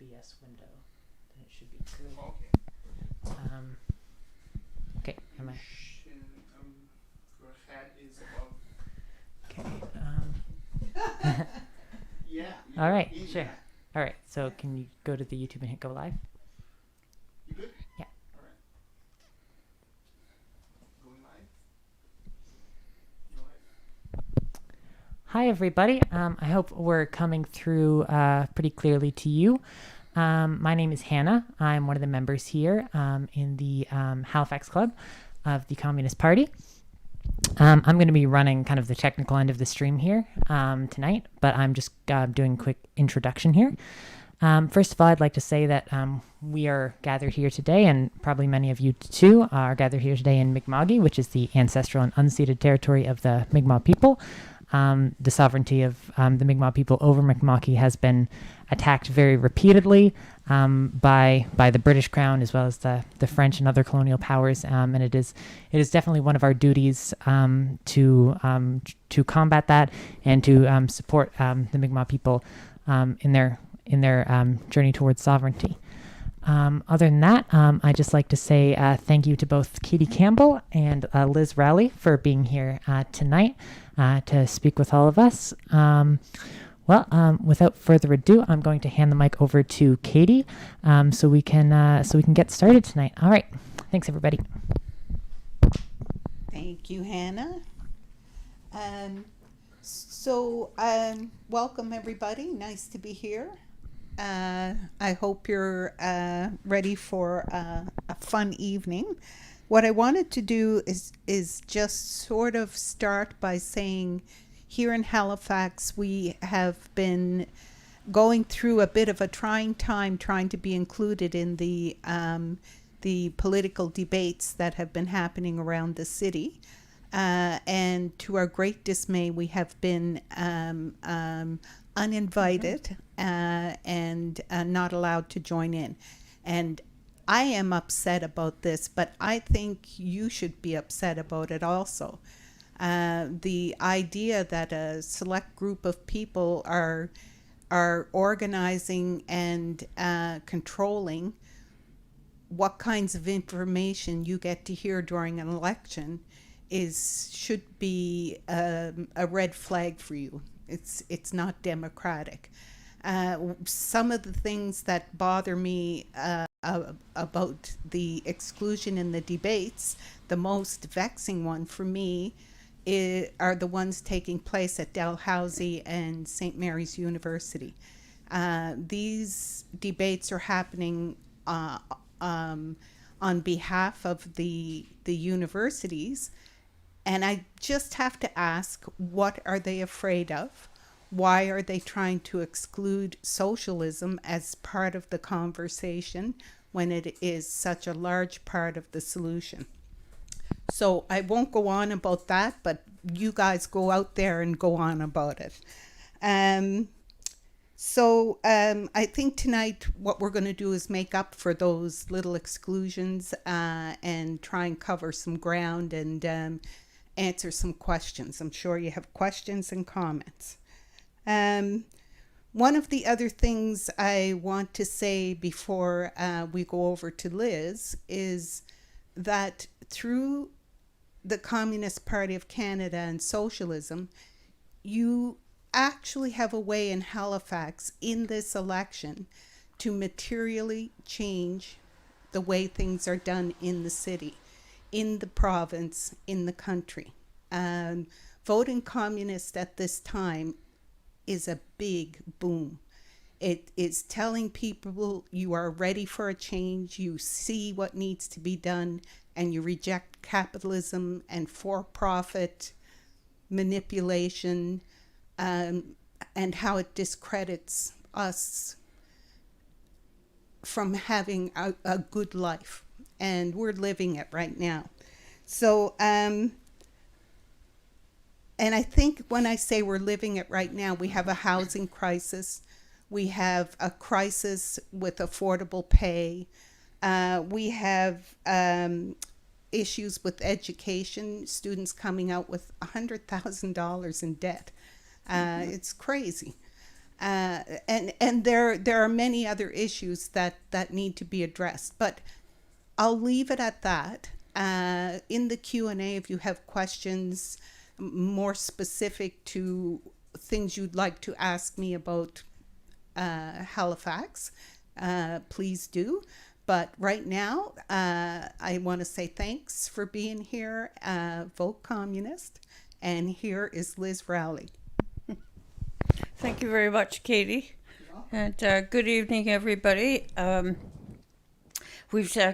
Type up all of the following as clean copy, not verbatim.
OBS window, then it should be good. Okay. Okay, am I? Your head is above. Okay. Yeah. All right, sure. All right, so can you go to the YouTube and hit go live? You good? Yeah. All right. Going live. Go ahead. Hi, everybody. I hope we're coming through pretty clearly to you. My name is Hannah. I'm one of the members here in the Halifax Club of the Communist Party. I'm going to be running kind of the technical end of the stream here tonight, but I'm just doing a quick introduction here. First of all, I'd like to say that we are gathered here today, and probably many of you too are gathered here today in Mi'kma'ki, which is the ancestral and unceded territory of the Mi'kmaq people. The sovereignty of the Mi'kmaq people over Mi'kma'ki has been attacked very repeatedly by the British Crown as well as the French and other colonial powers, and it is definitely one of our duties to combat that and to support the Mi'kmaq people in their journey towards sovereignty. Other than that, I'd just like to say thank you to both Katie Campbell and Liz Rowley for being here tonight to speak with all of us. Without further ado, I'm going to hand the mic over to Katie so we can get started tonight. All right. Thanks, everybody. Thank you, Hannah. Welcome, everybody. Nice to be here. I hope you're ready for a fun evening. What I wanted to do is just sort of start by saying here in Halifax, we have been going through a bit of a trying time trying to be included in the political debates that have been happening around the city. And to our great dismay, we have been uninvited and not allowed to join in. And I am upset about this, but I think you should be upset about it also. The idea that a select group of people are organizing and controlling what kinds of information you get to hear during an election should be a red flag for you. It's not democratic. Some of the things that bother me about the exclusion in the debates, the most vexing one for me are the ones taking place at Dalhousie and St. Mary's University. These debates are happening on behalf of the universities, and I just have to ask, what are they afraid of? Why are they trying to exclude socialism as part of the conversation when it is such a large part of the solution? So I won't go on about that, but you guys go out there and go on about it. I think tonight what we're going to do is make up for those little exclusions and try and cover some ground and answer some questions. I'm sure you have questions and comments. One of the other things I want to say before we go over to Liz is that through the Communist Party of Canada and socialism, you actually have a way in Halifax in this election to materially change the way things are done in the city, in the province, in the country. Voting communist at this time is a big boom. It is telling people you are ready for a change, you see what needs to be done, and you reject capitalism and for-profit manipulation and how it discredits us from having a good life. And we're living it right now. So, and I think when I say we're living it right now, we have a housing crisis. We have a crisis with affordable pay. We have issues with education, students coming out with $100,000 in debt. It's crazy. And there are many other issues that need to be addressed. But I'll leave it at that. In the Q&A, if you have questions more specific to things you'd like to ask me about Halifax, please do. But right now, I want to say thanks for being here. Vote Communist. And here is Liz Rowley. Thank you very much, Katie. And good evening, everybody.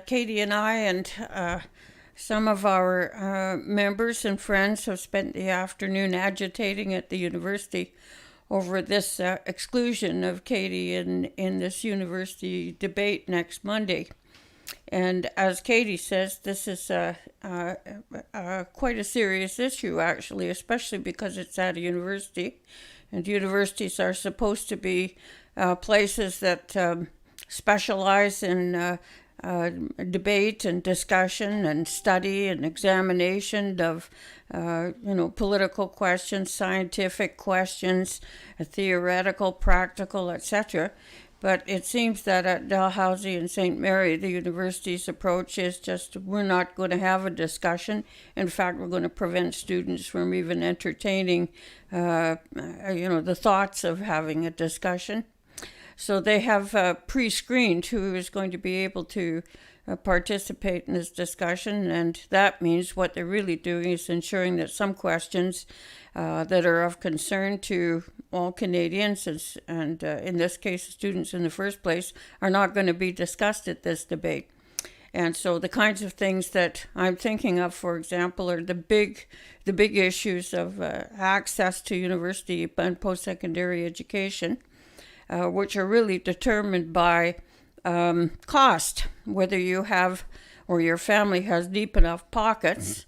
Katie and I and some of our members and friends have spent the afternoon agitating at the university over this exclusion of Katie in this university debate next Monday. And as Katie says, this is quite a serious issue, actually, especially because it's at a university. And universities are supposed to be places that specialize in debate and discussion and study and examination of political questions, scientific questions, theoretical, practical, etc. But it seems that at Dalhousie and St. Mary, the university's approach is just, we're not going to have a discussion. In fact, we're going to prevent students from even entertaining, the thoughts of having a discussion. So they have pre-screened who is going to be able to participate in this discussion, and that means what they're really doing is ensuring that some questions that are of concern to all Canadians, and in this case students in the first place, are not going to be discussed at this debate. And so the kinds of things that I'm thinking of, for example, are the big issues of access to university and post-secondary education, which are really determined by cost, whether you have or your family has deep enough pockets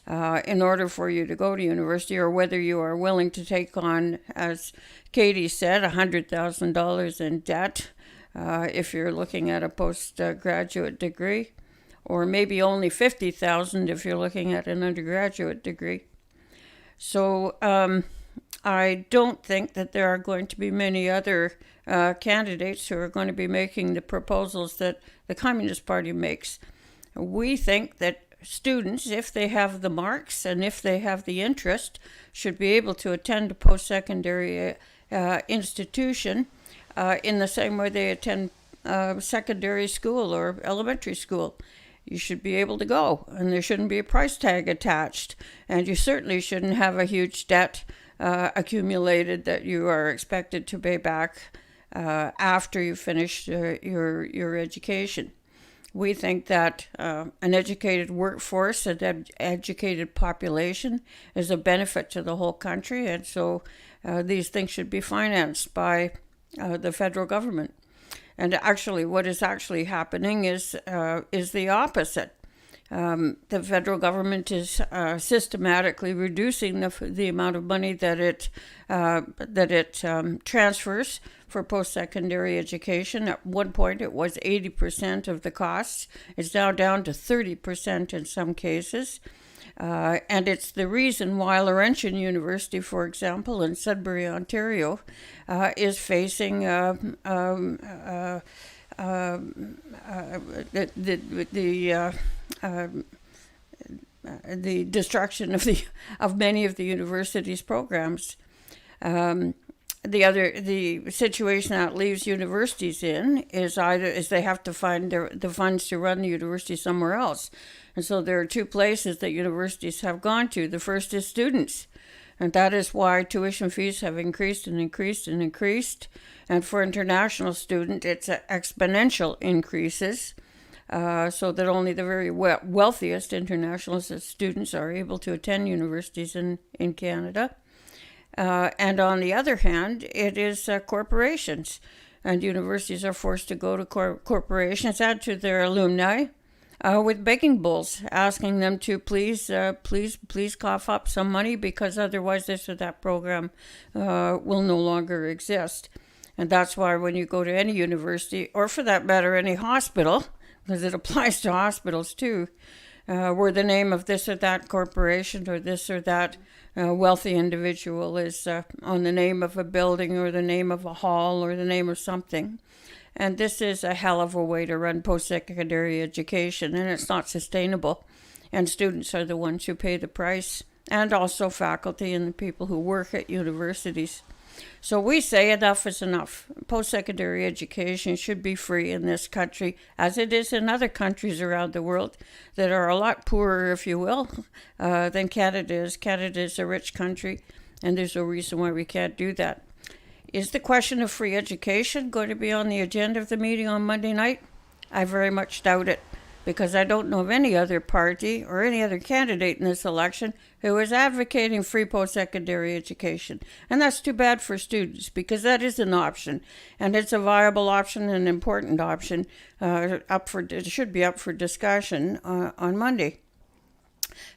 in order for you to go to university, or whether you are willing to take on, as Katie said, $100,000 in debt if you're looking at a postgraduate degree, or maybe only $50,000 if you're looking at an undergraduate degree. So I don't think that there are going to be many other candidates who are going to be making the proposals that the Communist Party makes. We think that students, if they have the marks and if they have the interest, should be able to attend a post-secondary institution in the same way they attend secondary school or elementary school. You should be able to go, and there shouldn't be a price tag attached, and you certainly shouldn't have a huge debt accumulated that you are expected to pay back after you finish your education. We think that an educated workforce, an educated population is a benefit to the whole country, and so these things should be financed by the federal government. And actually, what is actually happening is the opposite. The federal government is systematically reducing the amount of money that it transfers for post-secondary education. At one point, it was 80% of the costs. It's now down to 30% in some cases. And it's the reason why Laurentian University, for example, in Sudbury, Ontario, is facing the destruction of many of the university's programs. The situation that leaves universities in is they have to find the funds to run the university somewhere else. And so there are two places that universities have gone to. The first is students. And that is why tuition fees have increased and increased and increased. And for international students, it's exponential increases, so that only the very wealthiest international students are able to attend universities in Canada. And on the other hand, it is corporations. And universities are forced to go to corporations and to their alumni with begging bowls, asking them to please cough up some money, because otherwise this or that program will no longer exist. And that's why when you go to any university, or for that matter, any hospital, because it applies to hospitals too, where the name of this or that corporation or this or that wealthy individual is on the name of a building or the name of a hall or the name of something. And this is a hell of a way to run post-secondary education, and it's not sustainable. And students are the ones who pay the price, and also faculty and the people who work at universities. So we say enough is enough. Post-secondary education should be free in this country, as it is in other countries around the world that are a lot poorer, if you will, than Canada is. Canada is a rich country, and there's no reason why we can't do that. Is the question of free education going to be on the agenda of the meeting on Monday night? I very much doubt it, because I don't know of any other party or any other candidate in this election who is advocating free post-secondary education. And that's too bad for students, because that is an option, and it's a viable option, an important option. It should be up for discussion on Monday.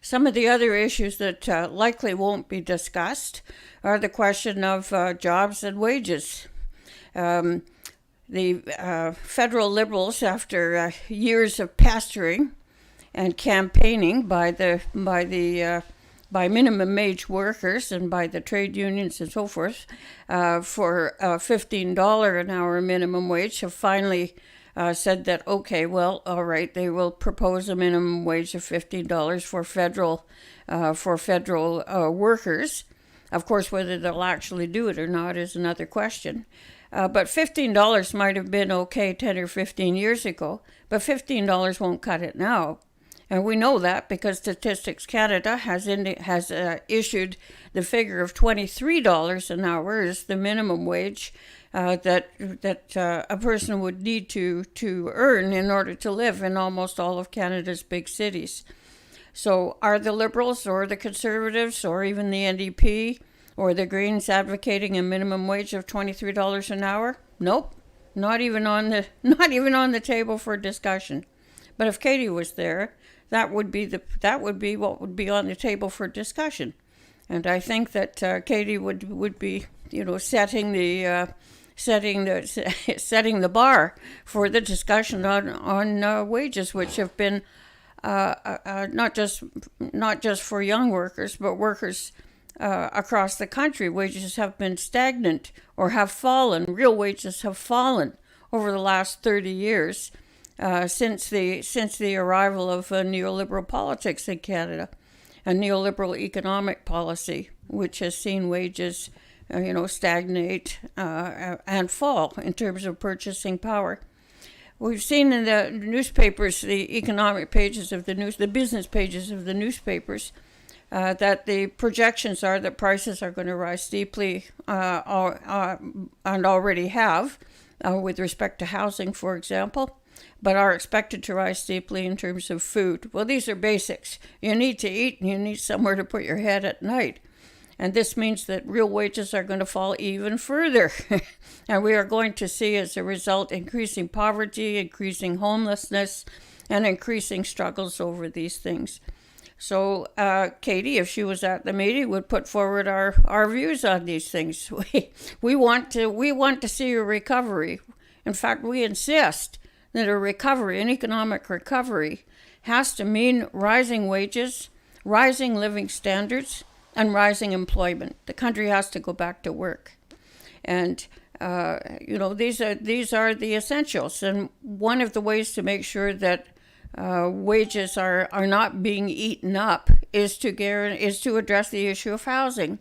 Some of the other issues that likely won't be discussed are the question of jobs and wages. The federal Liberals, after years of pastoring and campaigning by minimum wage workers and by the trade unions and so forth for $15 an hour minimum wage, have finally said that, okay, well, all right, they will propose a minimum wage of $15 for federal workers. Of course, whether they'll actually do it or not is another question. But $15 might have been okay 10 or 15 years ago, but $15 won't cut it now. And we know that because Statistics Canada has issued the figure of $23 an hour as the minimum wage that a person would need to earn in order to live in almost all of Canada's big cities. So are the Liberals or the Conservatives or even the NDP or the Greens advocating a minimum wage of $23 an hour? Nope, not even on the table for discussion. But if Katie was there, that would be what would be on the table for discussion. And I think that Katie would be, setting the bar for the discussion on wages, which have been not just for young workers, but workers across the country. Wages have been stagnant or have fallen. Real wages have fallen over the last 30 years since the arrival of neoliberal politics in Canada, a neoliberal economic policy, which has seen wages stagnate and fall in terms of purchasing power. We've seen in the newspapers, the economic pages of the business pages of the newspapers, that the projections are that prices are going to rise steeply and already have, with respect to housing, for example, but are expected to rise steeply in terms of food. Well, these are basics. You need to eat and you need somewhere to put your head at night. And this means that real wages are going to fall even further. And we are going to see, as a result, increasing poverty, increasing homelessness, and increasing struggles over these things. So Katie, if she was at the meeting, would put forward our views on these things. We want to see a recovery. In fact, we insist that a recovery, an economic recovery, has to mean rising wages, rising living standards, and rising employment. The country has to go back to work. And these are the essentials. And one of the ways to make sure that wages are not being eaten up is to address the issue of housing.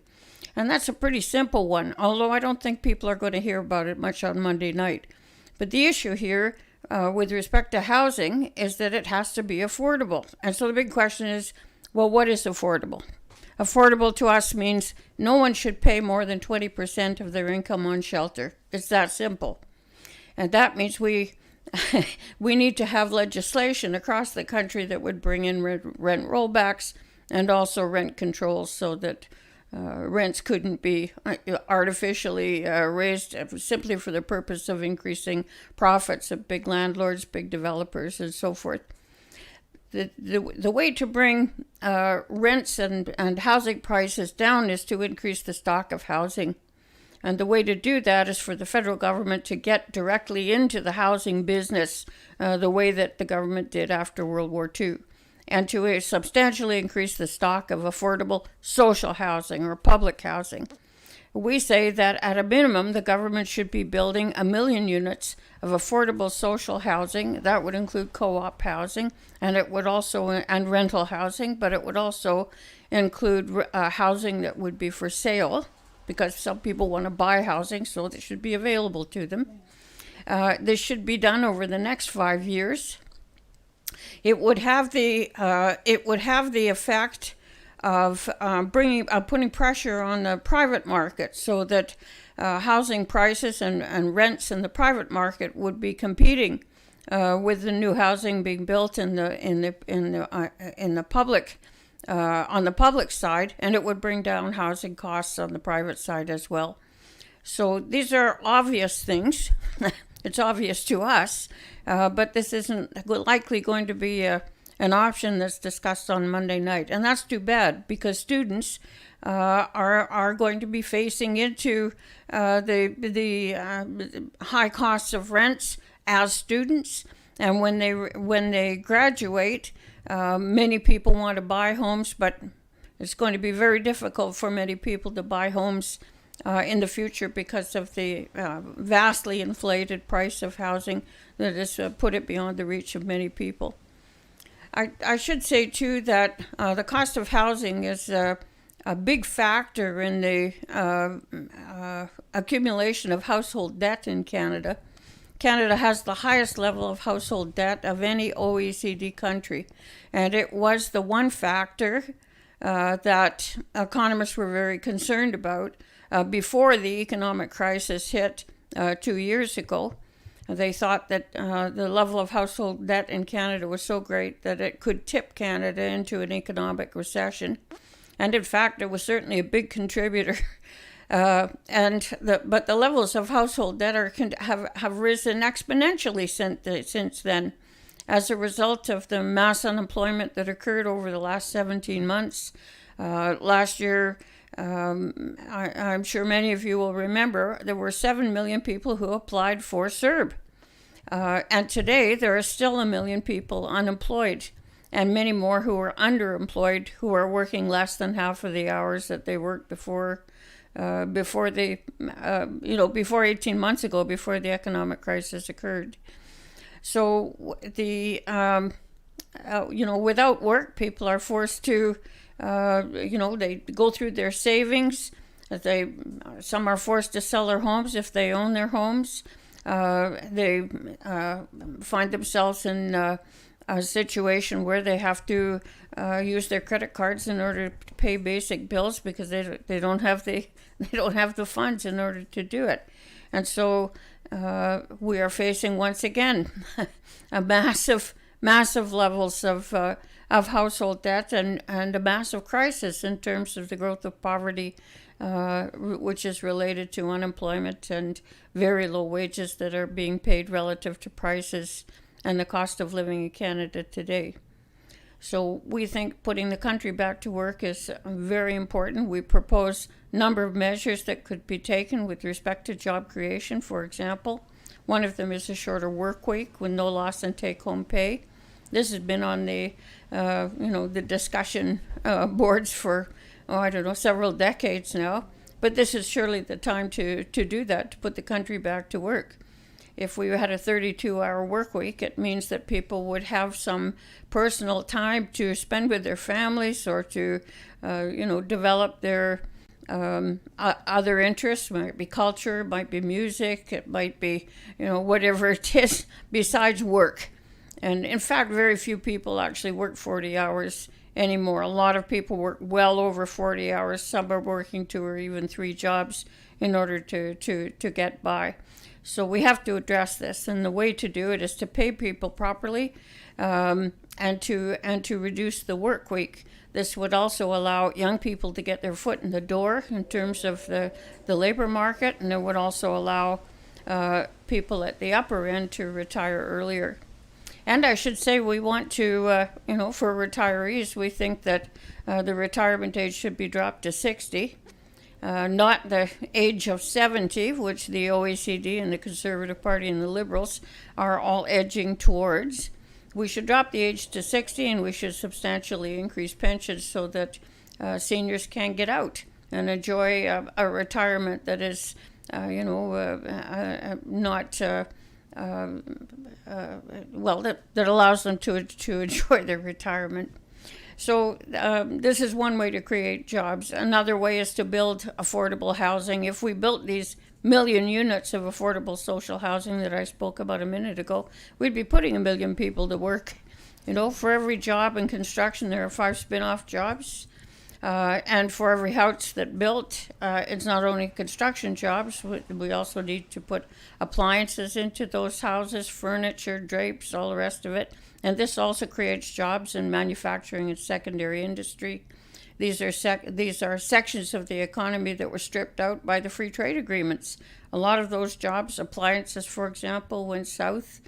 And that's a pretty simple one, although I don't think people are going to hear about it much on Monday night. But the issue here with respect to housing is that it has to be affordable. And so the big question is, well, what is affordable? Affordable to us means no one should pay more than 20% of their income on shelter. It's that simple. And that means we need to have legislation across the country that would bring in rent rollbacks and also rent controls so that rents couldn't be artificially raised simply for the purpose of increasing profits of big landlords, big developers, and so forth. The way to bring rents and housing prices down is to increase the stock of housing. And the way to do that is for the federal government to get directly into the housing business the way that the government did after World War II. and to substantially increase the stock of affordable social housing or public housing. We say that at a minimum, the government should be building 1 million units of affordable social housing. That would include co-op housing, and it would also, and rental housing, but it would also include housing that would be for sale, because some people want to buy housing, so it should be available to them. This should be done over the next 5 years. It would have the effect of putting pressure on the private market, so that housing prices and rents in the private market would be competing with the new housing being built in the public on the public side, and it would bring down housing costs on the private side as well. So these are obvious things. It's obvious to us, but this isn't likely going to be an option that's discussed on Monday night. And that's too bad, because students are going to be facing into the high costs of rents as students. And when they graduate, many people want to buy homes, but it's going to be very difficult for many people to buy homes in the future because of the vastly inflated price of housing that has put it beyond the reach of many people. I should say, too, that the cost of housing is a big factor in the accumulation of household debt in Canada. Canada has the highest level of household debt of any OECD country, and it was the one factor that economists were very concerned about before the economic crisis hit 2 years ago. They thought that the level of household debt in Canada was so great that it could tip Canada into an economic recession. And in fact, it was certainly a big contributor. But the levels of household debt have risen exponentially since then, as a result of the mass unemployment that occurred over the last 17 months. Last year, I'm sure many of you will remember, there were 7 million people who applied for CERB. And today, there are still 1 million people unemployed, and many more who are underemployed, who are working less than half of the hours that they worked before 18 months ago, before the economic crisis occurred. So without work, people are forced to, they go through their savings. Some are forced to sell their homes if they own their homes. They find themselves in a situation where they have to use their credit cards in order to pay basic bills, because they don't have the funds in order to do it. And so we are facing, once again, a massive levels of household debt and a massive crisis in terms of the growth of poverty, which is related to unemployment and very low wages that are being paid relative to prices and the cost of living in Canada today. So we think putting the country back to work is very important. We propose a number of measures that could be taken with respect to job creation, for example. One of them is a shorter work week with no loss in take-home pay. This has been on the discussion boards for, several decades now. But this is surely the time to do that, to put the country back to work. If we had a 32-hour work week, it means that people would have some personal time to spend with their families, or to, develop their other interests. It might be culture, it might be music, it might be, whatever it is besides work. And in fact, very few people actually work 40 hours anymore. A lot of people work well over 40 hours. Some are working 2 or even 3 jobs in order to get by. So we have to address this, and the way to do it is to pay people properly, and to reduce the work week. This would also allow young people to get their foot in the door in terms of the labor market, and it would also allow people at the upper end to retire earlier. And I should say, we want to, for retirees, we think that the retirement age should be dropped to 60. Not the age of 70, which the OECD and the Conservative Party and the Liberals are all edging towards. we should drop the age to 60, and we should substantially increase pensions so that seniors can get out and enjoy a retirement that is, not that allows them to enjoy their retirement. So this is one way to create jobs. Another way is to build affordable housing. If we built these million units of affordable social housing that I spoke about a minute ago, we'd be putting 1 million people to work. For every job in construction, there are 5 spin-off jobs. And for every house that built, it's not only construction jobs, we also need to put appliances into those houses, furniture, drapes, all the rest of it. And this also creates jobs in manufacturing and secondary industry. These are sections of the economy that were stripped out by the free trade agreements. A lot of those jobs, appliances, for example, went south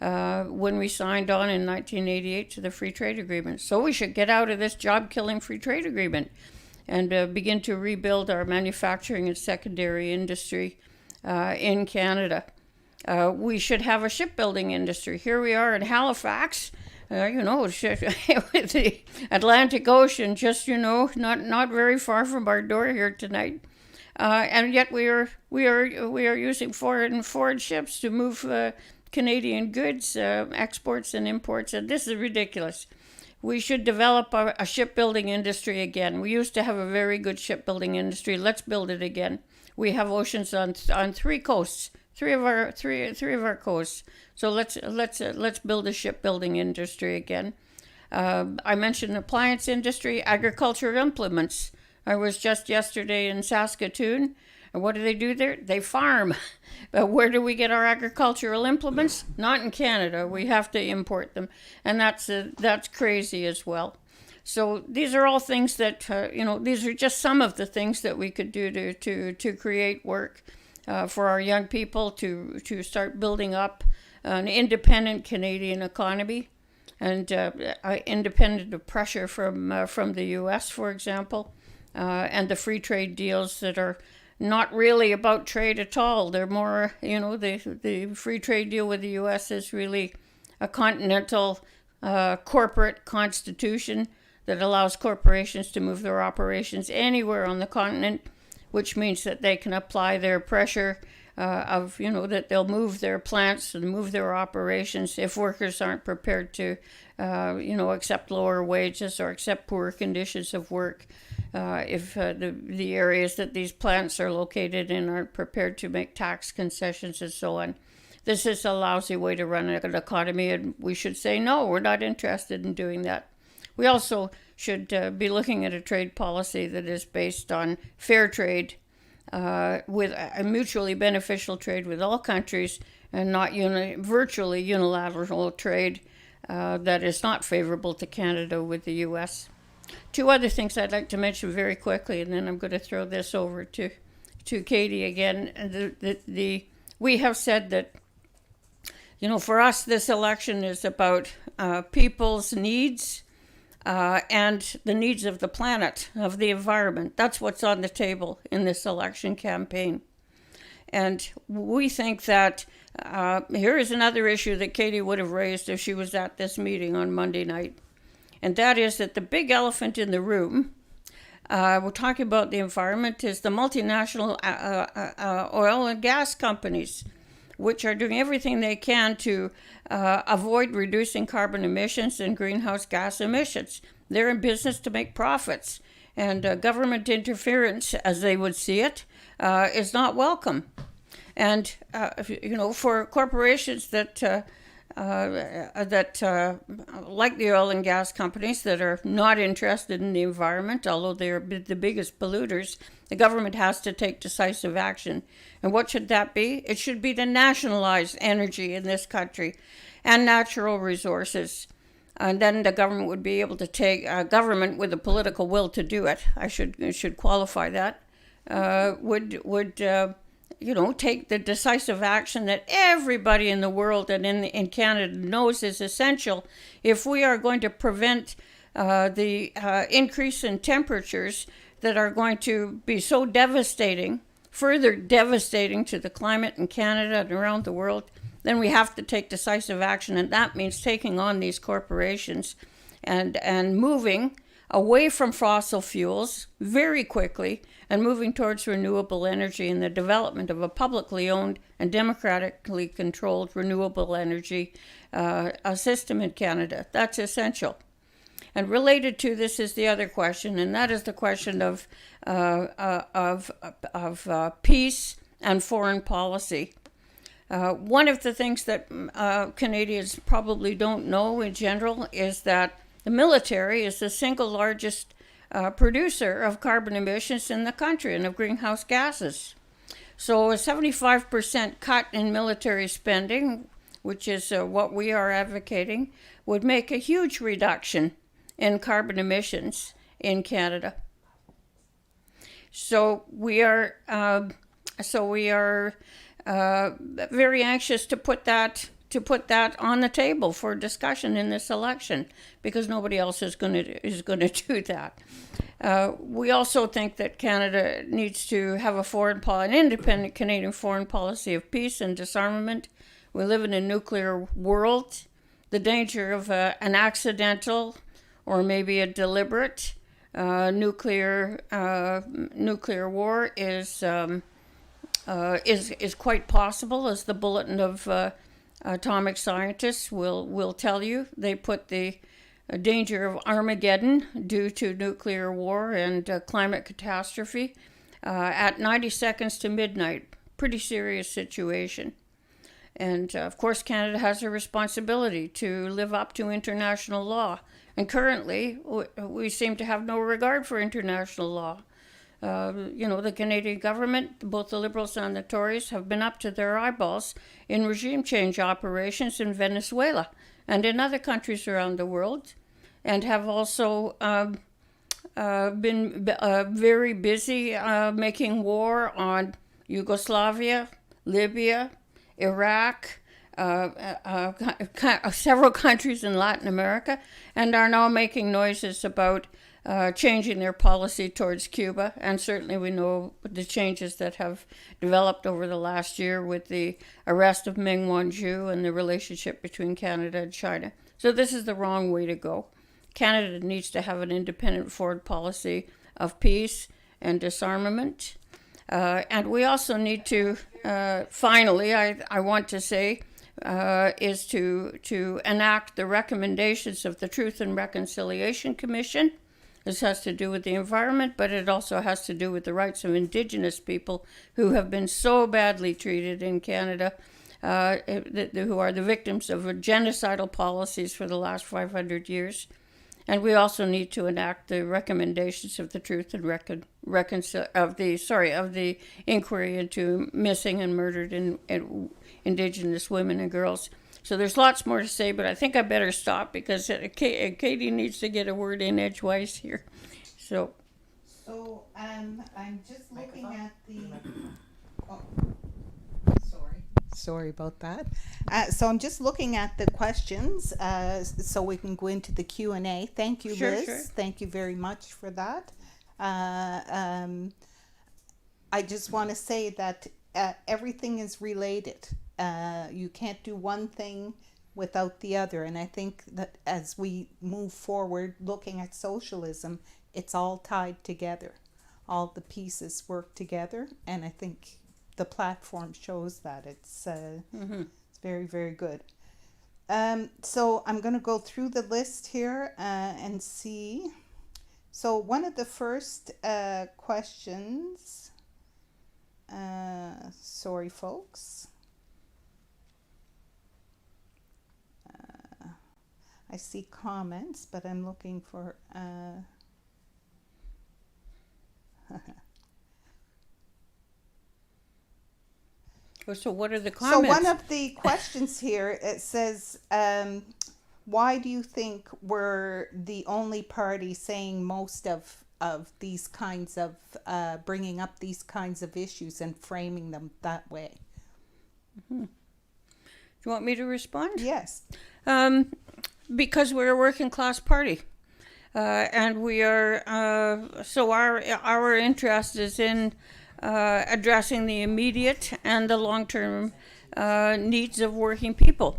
when we signed on in 1988 to the free trade agreement. So we should get out of this job-killing free trade agreement and begin to rebuild our manufacturing and secondary industry in Canada. We should have a shipbuilding industry. Here we are in Halifax, with the Atlantic Ocean just, not very far from our door here tonight. And yet we are using foreign ships to move Canadian goods, exports and imports, and this is ridiculous. We should develop a shipbuilding industry again. We used to have a very good shipbuilding industry. Let's build it again. We have oceans on 3 coasts, three of our coasts. So let's build a shipbuilding industry again. I mentioned appliance industry, agricultural implements. I was just yesterday in Saskatoon. And what do there? They farm. But where do we get our agricultural implements? Not in Canada. We have to import them. And that's crazy as well. So these are all things that, these are just some of the things that we could do to create work for our young people to start building up an independent Canadian economy and independent of pressure from the U.S., for example, and the free trade deals that are not really about trade at all. They're more, the free trade deal with the U.S. is really a continental corporate constitution that allows corporations to move their operations anywhere on the continent, which means that they can apply their pressure that they'll move their plants and move their operations if workers aren't prepared to, accept lower wages or accept poor conditions of work. If the areas that these plants are located in aren't prepared to make tax concessions and so on. This is a lousy way to run an economy, and we should say, no, we're not interested in doing that. We also should be looking at a trade policy that is based on fair trade, with a mutually beneficial trade with all countries, and not virtually unilateral trade that is not favorable to Canada with the U.S. 2 other things I'd like to mention very quickly, and then I'm going to throw this over to Katie again. We have said that, for us, this election is about people's needs and the needs of the planet, of the environment. That's what's on the table in this election campaign. And we think that here is another issue that Katie would have raised if she was at this meeting on Monday night. And that is that the big elephant in the room, we're talking about the environment, is the multinational oil and gas companies, which are doing everything they can to avoid reducing carbon emissions and greenhouse gas emissions. They're in business to make profits. And government interference, as they would see it, is not welcome. And, for corporations that like the oil and gas companies that are not interested in the environment, although they're the biggest polluters, the government has to take decisive action. And what should that be? It should be to nationalize energy in this country and natural resources. And then the government would be able to take, government with the political will to do it, I should qualify that, would take the decisive action that everybody in the world and in Canada knows is essential if we are going to prevent the increase in temperatures that are going to be so devastating, further devastating to the climate in Canada and around the world. then we have to take decisive action, and that means taking on these corporations and moving away from fossil fuels very quickly and moving towards renewable energy and the development of a publicly owned and democratically controlled renewable energy system in Canada. That's essential. And related to this is the other question, and that is the question of peace and foreign policy. One of the things that Canadians probably don't know in general is that the military is the single largest producer of carbon emissions in the country and of greenhouse gases. So a 75% cut in military spending, which is what we are advocating, would make a huge reduction in carbon emissions in Canada. So we are very anxious to put that on the table for discussion in this election, because nobody else is going to do that. We also think that Canada needs to have an independent Canadian foreign policy of peace and disarmament. We live in a nuclear world. The danger of an accidental or maybe a deliberate nuclear war is quite possible, as the Bulletin of Atomic Scientists will tell you. They put the danger of Armageddon due to nuclear war and climate catastrophe at 90 seconds to midnight. Pretty serious situation. And of course, Canada has a responsibility to live up to international law. And currently, we seem to have no regard for international law. The Canadian government, both the Liberals and the Tories, have been up to their eyeballs in regime change operations in Venezuela and in other countries around the world, and have also been very busy making war on Yugoslavia, Libya, Iraq, several countries in Latin America, and are now making noises about changing their policy towards Cuba. And certainly we know the changes that have developed over the last year with the arrest of Meng Wanzhou and the relationship between Canada and China. So this is the wrong way to go. Canada needs to have an independent foreign policy of peace and disarmament. And we also need to, finally, I want to say, is to enact the recommendations of the Truth and Reconciliation Commission. This has to do with the environment, but it also has to do with the rights of Indigenous people who have been so badly treated in Canada, who are the victims of genocidal policies for the last 500 years. And we also need to enact the recommendations of the Truth and of the inquiry into missing and murdered Indigenous women and girls. So there's lots more to say, but I think I better stop because Katie needs to get a word in edgewise here. So I'm just looking at the. Oh, sorry about that. So I'm just looking at the questions, so we can go into the Q&A. Thank you, Liz. Sure. Thank you very much for that. I just want to say that everything is related. You can't do one thing without the other. And I think that as we move forward looking at socialism, it's all tied together. All the pieces work together. And I think the platform shows that. It's very, very good. So I'm going to go through the list here and see. So one of the first questions, sorry folks. I see comments, but I'm looking for So what are the comments? So one of the questions here, it says, why do you think we're the only party saying most of these kinds of, bringing up these kinds of issues and framing them that way? Mm-hmm. Do you want me to respond? Yes. Because we're a working class party. And we are, so our interest is in addressing the immediate and the long-term needs of working people.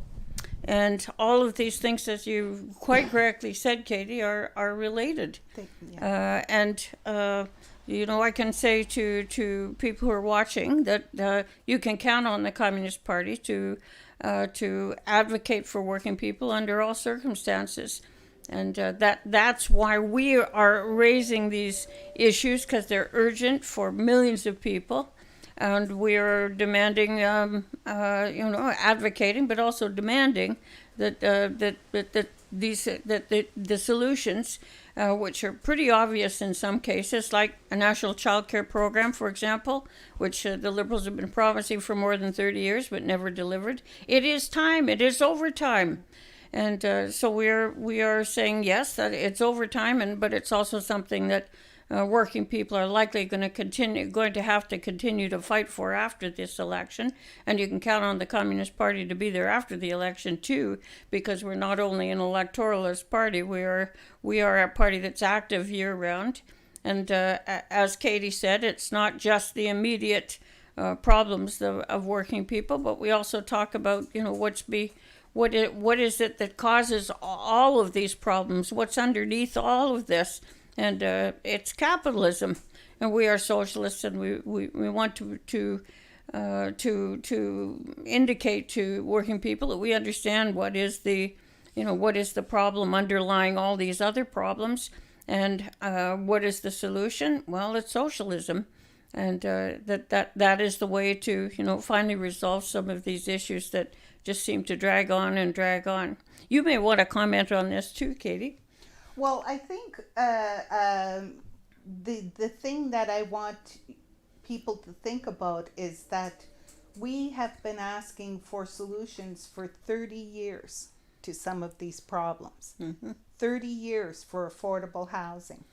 And all of these things, as you quite correctly said, Katie, are related. I can say to people who are watching that you can count on the Communist Party to advocate for working people under all circumstances. And that's why we are raising these issues, because they're urgent for millions of people. And we are demanding, advocating, but also demanding that the solutions, which are pretty obvious in some cases, like a national child care program, for example, which the Liberals have been promising for more than 30 years but never delivered. It is time. It is overtime. And so we are saying, yes, that it's overtime, but it's also something that working people are likely going to have to continue to fight for after this election. And you can count on the Communist Party to be there after the election too, because we're not only an electoralist party, we are a party that's active year round. And as Katie said, it's not just the immediate problems of working people, but we also talk about what is it that causes all of these problems, what's underneath all of this. And it's capitalism, and we are socialists, and we want to indicate to working people that we understand what is the problem underlying all these other problems, and what is the solution? Well, it's socialism, and that is the way to finally resolve some of these issues that just seem to drag on and drag on. You may want to comment on this too, Katie. Well, I think the thing that I want people to think about is that we have been asking for solutions for 30 years to some of these problems. Mm-hmm. 30 years for affordable housing,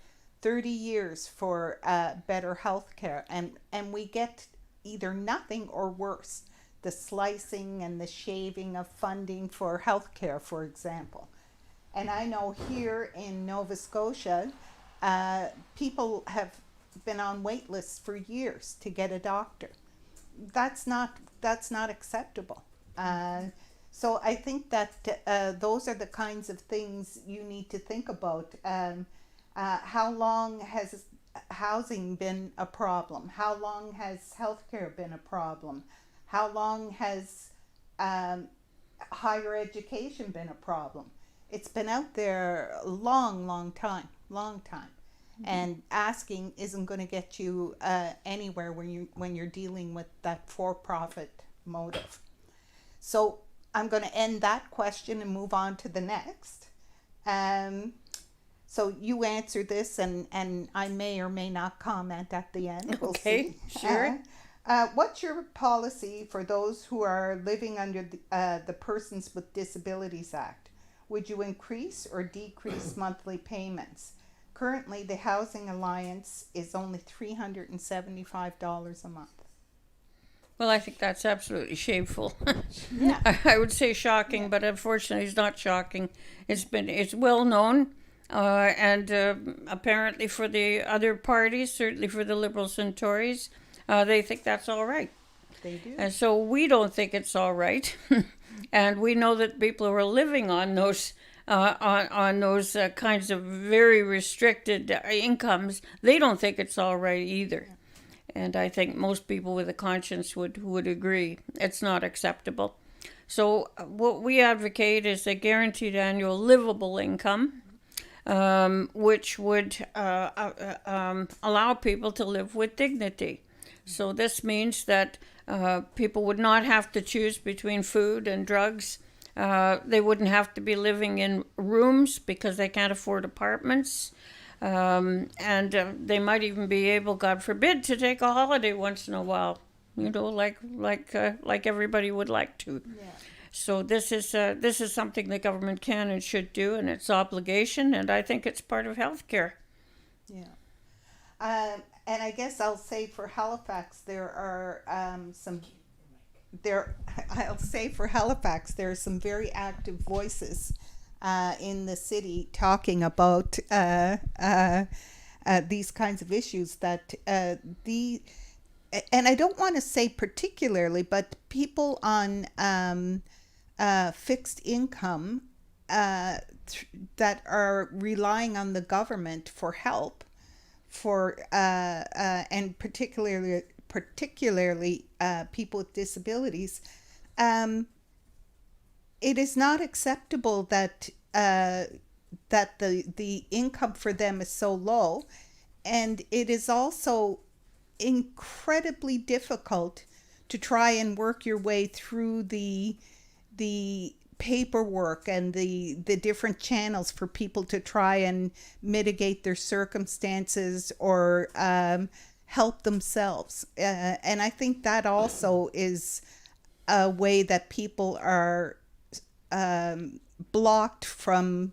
30 years for better health care, and we get either nothing or worse. The slicing and the shaving of funding for health care, for example. And I know here in Nova Scotia, people have been on wait lists for years to get a doctor. That's not acceptable. So I think that those are the kinds of things you need to think about. How long has housing been a problem? How long has healthcare been a problem? How long has higher education been a problem? It's been out there a long time. Mm-hmm. And asking isn't going to get you anywhere when you're dealing with that for-profit motive. So I'm going to end that question and move on to the next. So you answer this, and I may or may not comment at the end. We'll okay, see. Sure. What's your policy for those who are living under the Persons with Disabilities Act? Would you increase or decrease monthly payments? Currently, the Housing Alliance is only $375 a month. Well, I think that's absolutely shameful. Yeah. I would say shocking, but unfortunately it's not shocking. It's well known, and apparently for the other parties, certainly for the Liberals and Tories, they think that's all right. They do. And so we don't think it's all right. And we know that people who are living on those kinds of very restricted incomes, they don't think it's all right either. And I think most people with a conscience would agree it's not acceptable. So what we advocate is a guaranteed annual livable income, which would allow people to live with dignity. So this means that people would not have to choose between food and drugs. They wouldn't have to be living in rooms because they can't afford apartments. And they might even be able, God forbid, to take a holiday once in a while, like everybody would like to. Yeah. So this is something the government can and should do, and it's obligation, and I think it's part of healthcare. Yeah. And I guess I'll say for Halifax, there are some very active voices in the city talking about these kinds of issues, that and I don't want to say particularly, but people on fixed income that are relying on the government for help, for and particularly people with disabilities. It is not acceptable that that the income for them is so low, and it is also incredibly difficult to try and work your way through the paperwork and the different channels for people to try and mitigate their circumstances or help themselves. And I think that also is a way that people are blocked from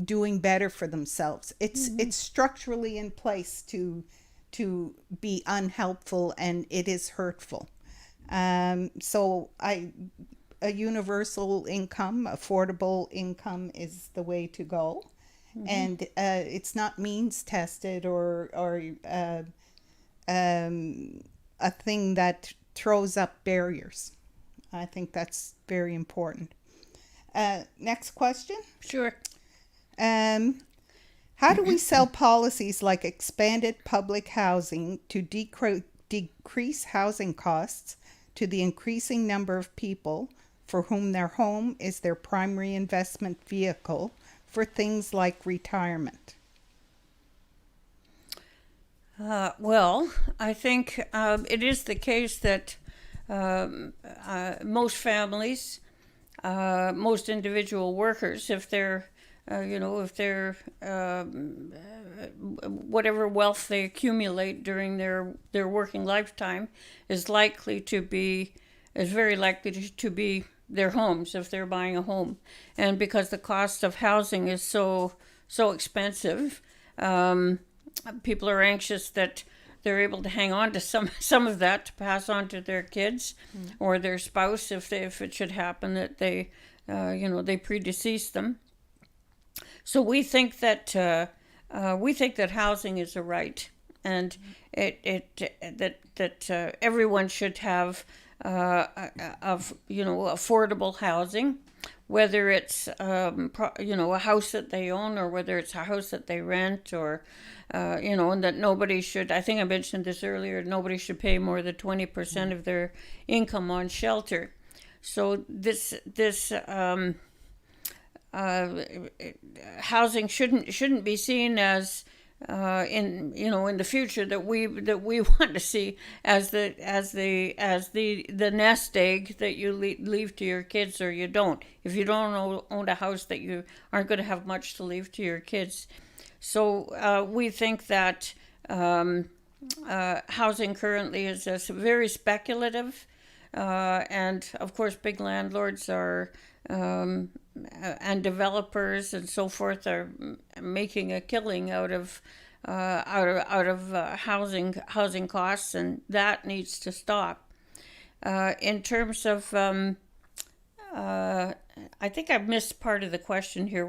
doing better for themselves. It's structurally in place to be unhelpful, and it is hurtful. So a universal income, affordable income, is the way to go. And it's not means tested or a thing that throws up barriers. I think that's very important. Next question. Sure. How do we sell policies like expanded public housing to decrease housing costs to the increasing number of people for whom their home is their primary investment vehicle for things like retirement? Well, I think it is the case that most families, most individual workers, if they're whatever wealth they accumulate during their working lifetime is very likely to be their homes if they're buying a home. And because the cost of housing is so expensive, people are anxious that they're able to hang on to some of that to pass on to their kids or their spouse if it should happen that they predecease them. So we think that housing is a right, and that everyone should have affordable housing, whether it's a house that they own or whether it's a house that they rent, or and that nobody should. I think I mentioned this earlier. Nobody should pay more than 20% of their income on shelter. So this housing shouldn't be seen as in the future that we want to see as the nest egg that you leave to your kids or you don't. If you don't own a house, that you aren't going to have much to leave to your kids. So we think that housing currently is very speculative, and of course big landlords are and developers and so forth are making a killing out of housing costs, and that needs to stop. In terms of, I think I've missed part of the question here.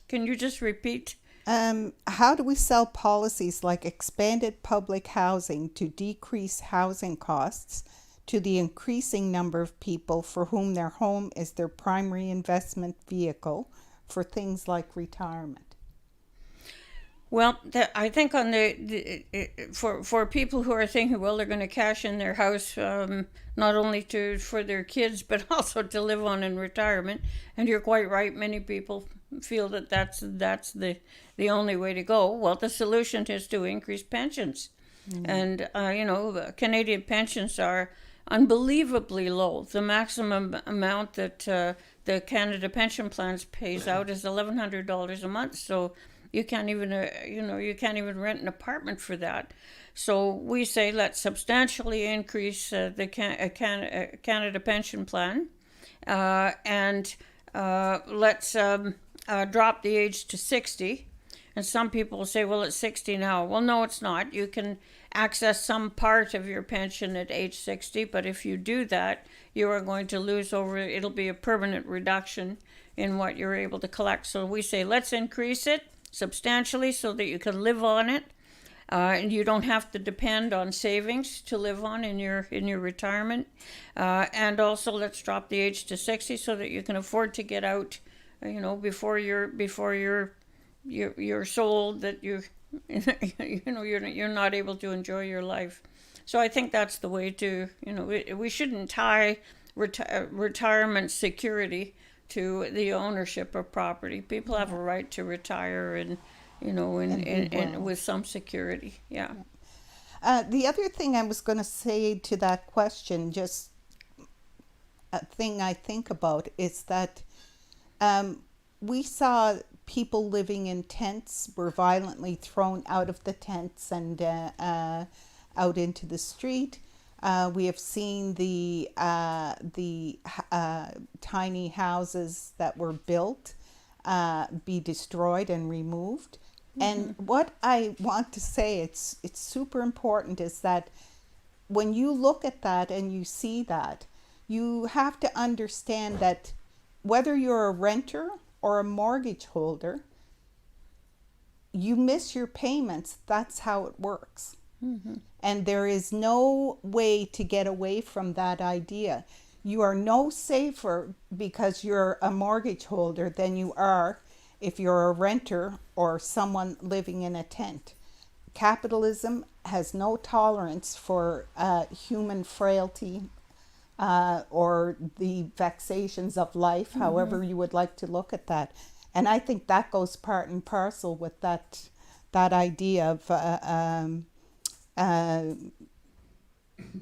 Can you just repeat? How do we sell policies like expanded public housing to decrease housing costs to the increasing number of people for whom their home is their primary investment vehicle for things like retirement? Well, I think on for people who are thinking, well, they're going to cash in their house not only for their kids but also to live on in retirement, and you're quite right. Many people feel that that's the only way to go. Well, the solution is to increase pensions, and Canadian pensions are unbelievably low. The maximum amount that the Canada Pension Plans pays out is $1,100 a month. So you can't even rent an apartment for that. So we say let's substantially increase the Canada Pension Plan, and let's drop the age to 60. And some people say, well, it's 60 now. Well, no, it's not. You can access some part of your pension at age 60, but if you do that, you are going to lose it'll be a permanent reduction in what you're able to collect. So we say, let's increase it substantially so that you can live on it, and you don't have to depend on savings to live on in your retirement. And also, let's drop the age to 60 so that you can afford to get out, before you're so old that you're not able to enjoy your life. So I think that's the way to, we shouldn't tie retirement security to the ownership of property. People have a right to retire and with some security. Yeah. The other thing I was going to say to that question, just a thing I think about, is that we saw people living in tents were violently thrown out of the tents and out into the street. We have seen the tiny houses that were built be destroyed and removed. And what I want to say, it's super important, is that when you look at that and you see that, you have to understand that whether you're a renter or a mortgage holder, you miss your payments. That's how it works. And there is no way to get away from that idea. You are no safer because you're a mortgage holder than you are if you're a renter or someone living in a tent. Capitalism has no tolerance for human frailty or the vexations of life, however you would like to look at that. And I think that goes part and parcel with that idea of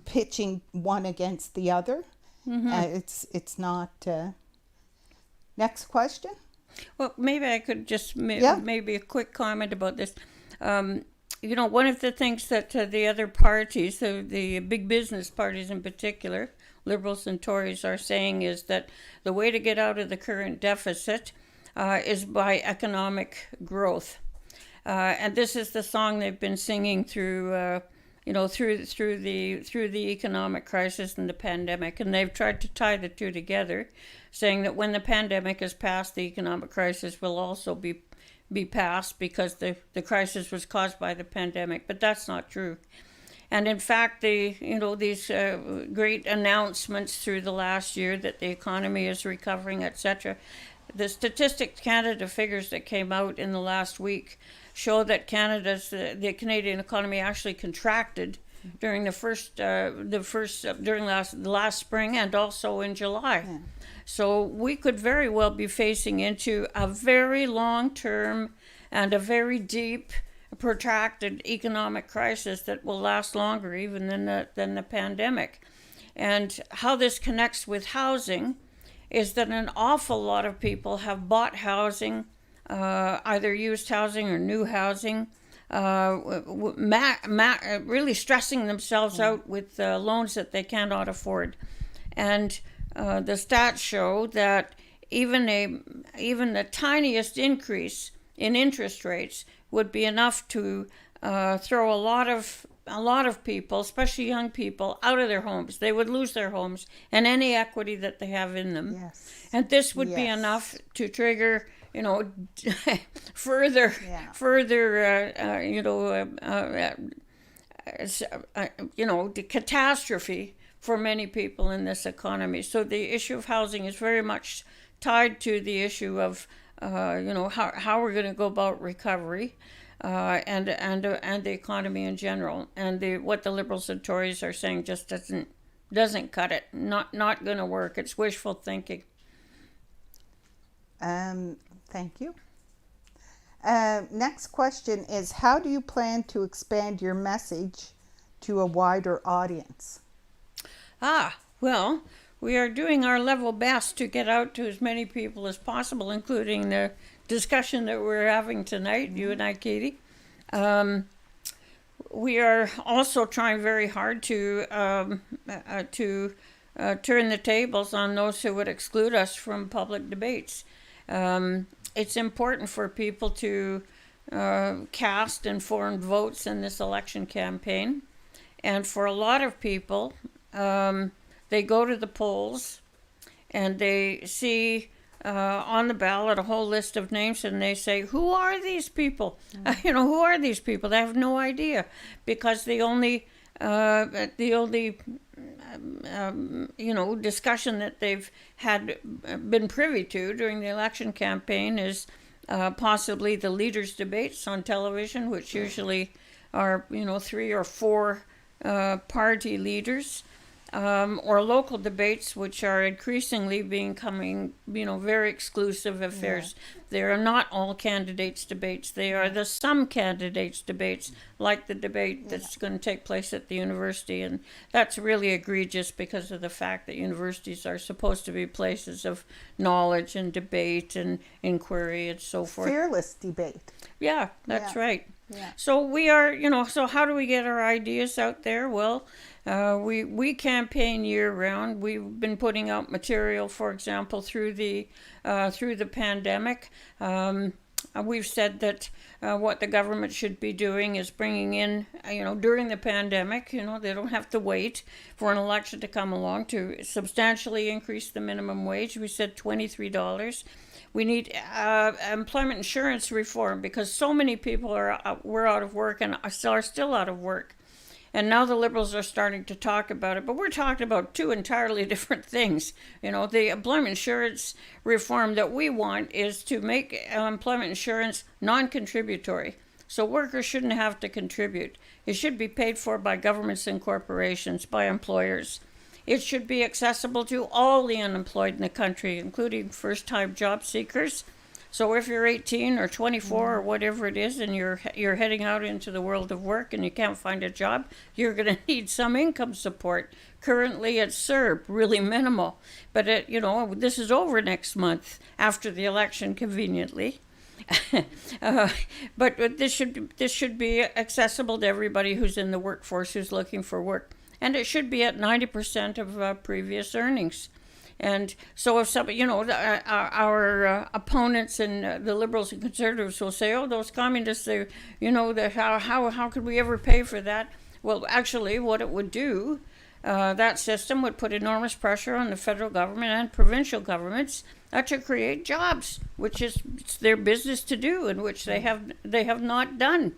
pitching one against the other. It's not. Next question. Well, maybe I could just maybe a quick comment about this. One of the things that the other parties, the big business parties in particular, Liberals and Tories, are saying is that the way to get out of the current deficit is by economic growth. And this is the song they've been singing through the economic crisis and the pandemic, and they've tried to tie the two together, saying that when the pandemic is passed, the economic crisis will also be passed because the crisis was caused by the pandemic. But that's not true. And in fact, these great announcements through the last year that the economy is recovering, etc. The Statistics Canada figures that came out in the last week show that the Canadian economy actually contracted during during last spring and also in July. Yeah. So we could very well be facing into a very long-term and a very deep, protracted economic crisis that will last longer even than the pandemic. And how this connects with housing is that an awful lot of people have bought housing, either used housing or new housing, really stressing themselves out with loans that they cannot afford. And the stats show that even the tiniest increase in interest rates would be enough to throw a lot of people, especially young people, out of their homes. They would lose their homes and any equity that they have in them. Yes. And this would be enough to trigger, further the catastrophe for many people in this economy. So the issue of housing is very much tied to the issue of how we're going to go about recovery, and the economy in general. And what the Liberals and Tories are saying just doesn't cut it. Not going to work. It's wishful thinking. Thank you. Next question is, how do you plan to expand your message to a wider audience? Well, we are doing our level best to get out to as many people as possible, including the discussion that we're having tonight, you and I, Katie. We are also trying very hard to turn the tables on those who would exclude us from public debates. It's important for people to cast informed votes in this election campaign. And for a lot of people, they go to the polls and they see on the ballot a whole list of names, and they say, "Who are these people?" Who are these people? They have no idea, because the only discussion that they've had been privy to during the election campaign is possibly the leaders' debates on television, which usually are 3 or 4 party leaders. Or local debates, which are increasingly becoming, very exclusive affairs. They are not all candidates' debates. They are the some candidates' debates, like the debate that's going to take place at the university. And that's really egregious because of the fact that universities are supposed to be places of knowledge and debate and inquiry and so forth. Fearless debate. Yeah, that's right. Yeah. So we are, so how do we get our ideas out there? Well, we campaign year round. We've been putting out material, for example, through the pandemic. We've said that what the government should be doing is bringing in, during the pandemic, they don't have to wait for an election to come along to substantially increase the minimum wage. We said $23. We need employment insurance reform, because so many people were out of work and are still out of work. And now the Liberals are starting to talk about it, but we're talking about 2 entirely different things. The employment insurance reform that we want is to make employment insurance non-contributory. So workers shouldn't have to contribute. It should be paid for by governments and corporations, by employers. It should be accessible to all the unemployed in the country, including first-time job seekers. So if you're 18 or 24 or whatever it is, and you're heading out into the world of work and you can't find a job, you're going to need some income support. Currently at CERB, really minimal. But this is over next month after the election, conveniently. But this should be accessible to everybody who's in the workforce, who's looking for work. And it should be at 90% of previous earnings. And so if our opponents and the Liberals and Conservatives will say, "Oh, those communists, how could we ever pay for that?" Well, actually, what it would do, that system would put enormous pressure on the federal government and provincial governments to create jobs, which is their business to do, and which they have not done.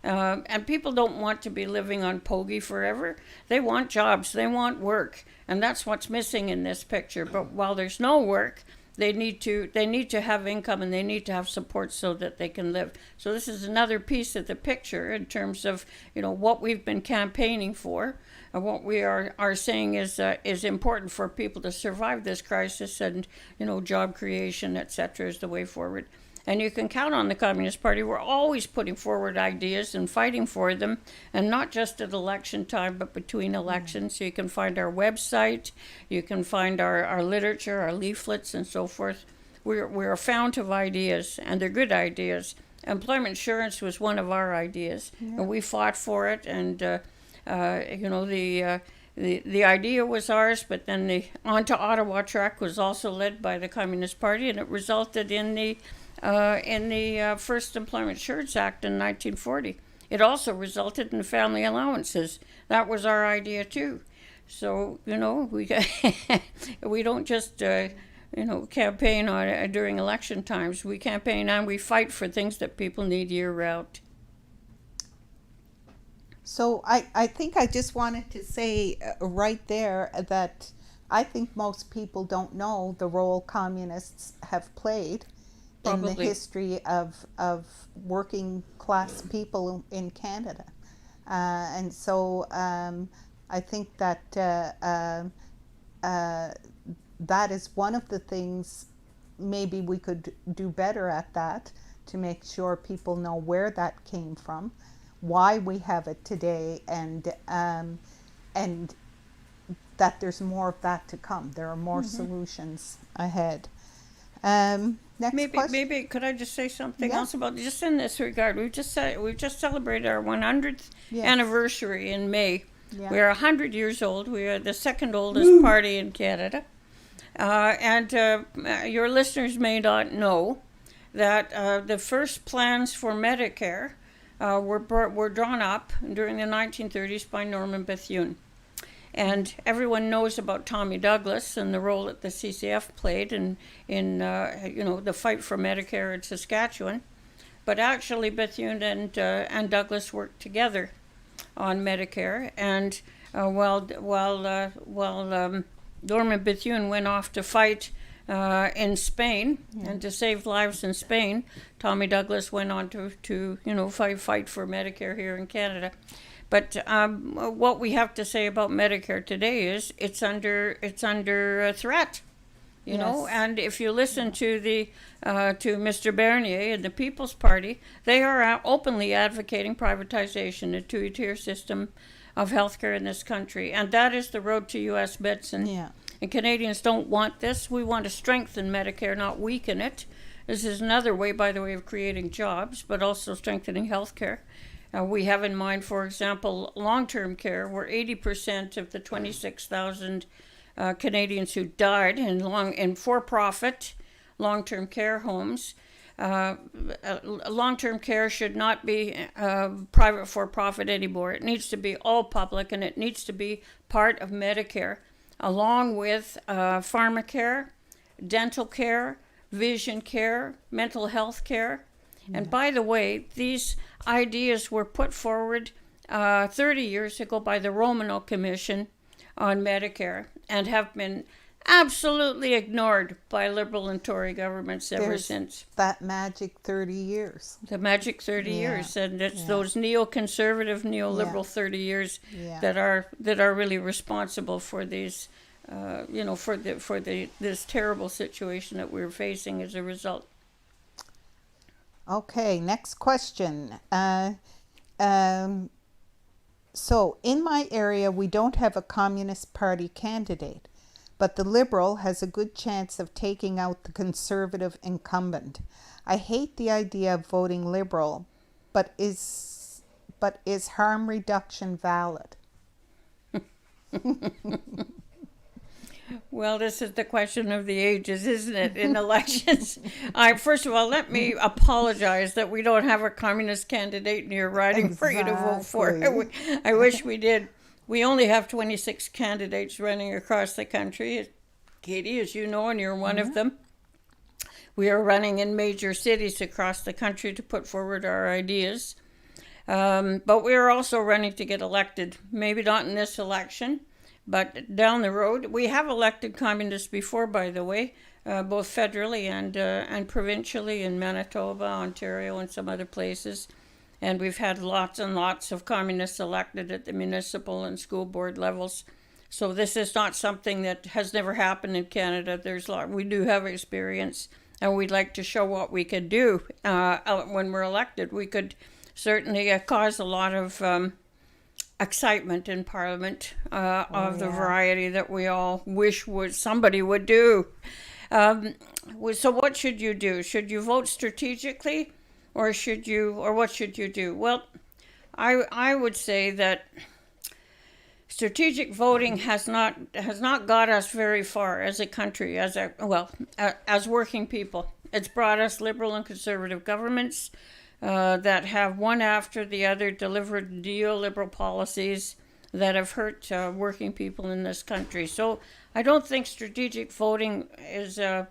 And people don't want to be living on Pogie forever. They want jobs. They want work. And that's what's missing in this picture. But while there's no work, they need to have income, and they need to have support so that they can live. So this is another piece of the picture in terms of, what we've been campaigning for, and what we are saying is important for people to survive this crisis, and, job creation, etc., is the way forward. And you can count on the Communist Party. We're always putting forward ideas and fighting for them, and not just at election time, but between elections. So you can find our website, you can find our literature, our leaflets, and so forth. We're a fount of ideas, and they're good ideas. Employment insurance was one of our ideas, and we fought for it. And the idea was ours, but then the On to Ottawa track was also led by the Communist Party, and it resulted in the first Employment Insurance Act in 1940. It also resulted in family allowances. That was our idea too. So, we don't just, campaign during election times. We campaign and we fight for things that people need year round. So I think I just wanted to say right there that I think most people don't know the role communists have played in the history of working class people in Canada. And so I think that that is one of the things maybe we could do better at, that to make sure people know where that came from, why we have it today, and that there's more of that to come. There are more solutions ahead. Next question. Maybe could I just say something else about just in this regard? We've just celebrated our 100th anniversary in May. Yeah. We are 100 years old. We are the second oldest party in Canada, and your listeners may not know that the first plans for Medicare were drawn up during the 1930s by Norman Bethune. And everyone knows about Tommy Douglas and the role that the CCF played in the fight for Medicare in Saskatchewan. But actually, Bethune and Douglas worked together on Medicare. And while Norman Bethune went off to fight in Spain and to save lives in Spain, Tommy Douglas went on to fight for Medicare here in Canada. But what we have to say about Medicare today is it's under threat, you know. And if you listen to Mr. Bernier and the People's Party, they are openly advocating privatization, a two-tier system of healthcare in this country, and that is the road to U.S. medicine. Yeah. And Canadians don't want this. We want to strengthen Medicare, not weaken it. This is another way, by the way, of creating jobs, but also strengthening healthcare. We have in mind, for example, long-term care, where 80% of the 26,000 Canadians who died in for-profit long-term care homes. Long-term care should not be private for-profit anymore. It needs to be all public, and it needs to be part of Medicare, along with pharmacare, dental care, vision care, mental health care. And by the way, these ideas were put forward 30 years ago by the Romano Commission on Medicare and have been absolutely ignored by Liberal and Tory governments ever since. That magic 30 years. The magic 30 years, and it's those neoconservative, neoliberal 30 years that are really responsible for these, this terrible situation that we're facing as a result. Okay, next question. So in my area, we don't have a Communist Party candidate, but the Liberal has a good chance of taking out the Conservative incumbent. I hate the idea of voting Liberal, but is harm reduction valid? Well, this is the question of the ages, isn't it, in elections? First of all, let me apologize that we don't have a communist candidate in your riding for you to vote for. I wish we did. We only have 26 candidates running across the country. Katie, as you know, and you're one of them. We are running in major cities across the country to put forward our ideas. But we are also running to get elected, maybe not in this election, but down the road. We have elected communists before, by the way, both federally and provincially in Manitoba, Ontario, and some other places. And we've had lots and lots of communists elected at the municipal and school board levels. So this is not something that has never happened in Canada. We do have experience, and we'd like to show what we could do when we're elected. We could certainly cause a lot of excitement in Parliament of the variety that we all wish somebody would do. So what should you do? Should you vote strategically, or what should you do? Well, I would say that strategic voting has not got us very far as a country, as working people. It's brought us Liberal and Conservative governments that have one after the other delivered neoliberal policies that have hurt working people in this country. So I don't think strategic voting is a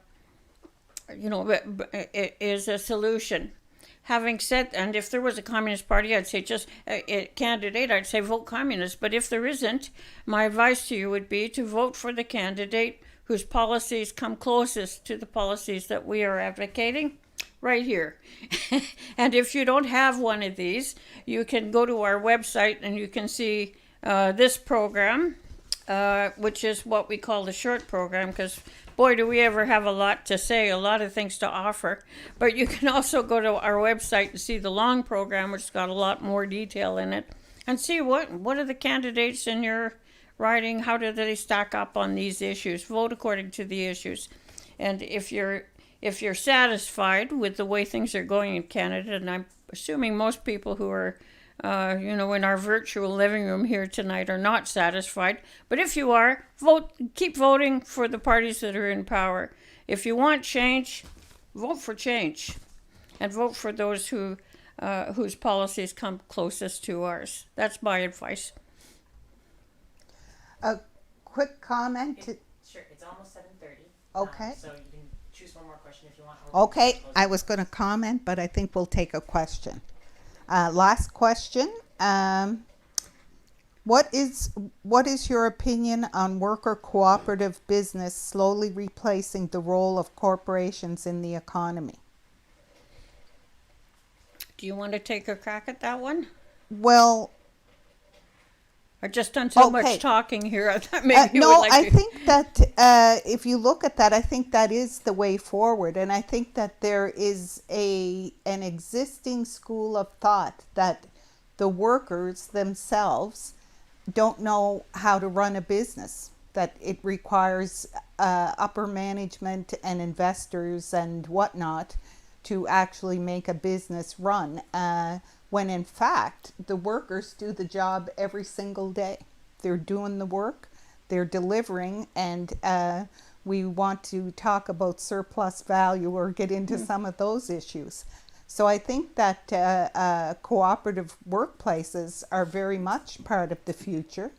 solution. Having said, and if there was a Communist Party, I'd say just a candidate, I'd say vote Communist. But if there isn't, my advice to you would be to vote for the candidate whose policies come closest to the policies that we are advocating right here. And if you don't have one of these, you can go to our website and you can see this program, which is what we call the short program, because boy, do we ever have a lot to say, a lot of things to offer. But you can also go to our website and see the long program, which has got a lot more detail in it, and see what are the candidates in your riding, how do they stack up on these issues. Vote according to the issues. And if you're satisfied with the way things are going in Canada, and I'm assuming most people who are in our virtual living room here tonight are not satisfied. But if you are, keep voting for the parties that are in power. If you want change, vote for change, and vote for those whose policies come closest to ours. That's my advice. A quick comment. Sure, it's almost 7:30. Okay. So you can choose one more question if you want. Okay, I was going to comment, but I think we'll take a question. Last question. What is your opinion on worker cooperative business slowly replacing the role of corporations in the economy? Do you want to take a crack at that one? Well, I've just done so Okay. much talking here. I thought maybe you no, would like I to. think that if you look at that, I think that is the way forward, and I think that there is an existing school of thought that the workers themselves don't know how to run a business. That it requires upper management and investors and whatnot to actually make a business run. When in fact, the workers do the job every single day. They're doing the work, they're delivering, and we want to talk about surplus value or get into some of those issues. So I think that cooperative workplaces are very much part of the future.